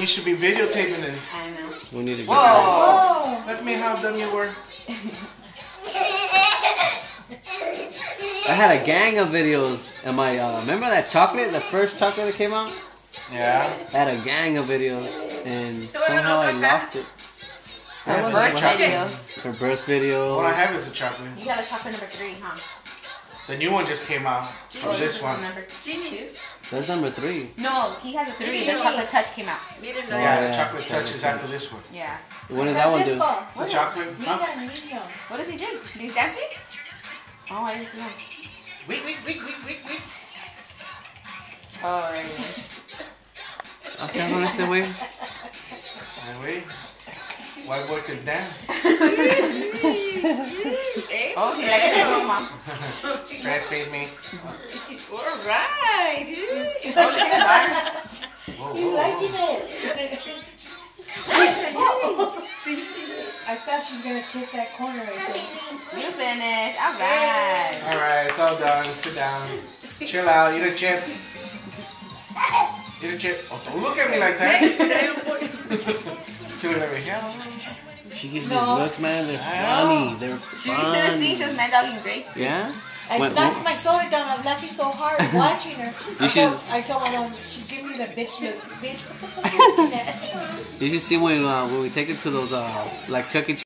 You should be videotaping it. I know. We need to get Whoa! Look at me how dumb you were. I had a gang of videos. And my remember that chocolate, the first chocolate that came out? Yeah. I had a gang of videos, and somehow I lost it. Her birth videos. Her birth video. All I have is a chocolate. You got a chocolate number 3, huh? The new one just came out. Or this one. Number 2? That's number 3. No, he has a 3. The chocolate touch came out. Yeah, the chocolate touch is after this one. Yeah. What does that one do? It's a chocolate. Huh? What does he do? He's dancing? Oh, I didn't know. Wait. Oh, right. Okay, I'm gonna say wait. Wait. White boy can dance. Oh, he likes to go, Mom. Breastfeed me. Alright. He's liking it. I thought she was gonna kiss that corner right there. You finished. Alright. Alright, it's all done. Sit down. Chill out. Eat a chip. Eat a chip. Oh, don't look at me like that. She look at me. She gives these looks, man. They're funny. They're Should we send a scene? She was mad dogging Grace. Yeah? I knocked my soda down. I'm laughing so hard watching her. I told my mom, she's giving me the bitch look. Bitch, what the fuck are you looking at? You should see when we take it to those, like Chuck E. Cheese.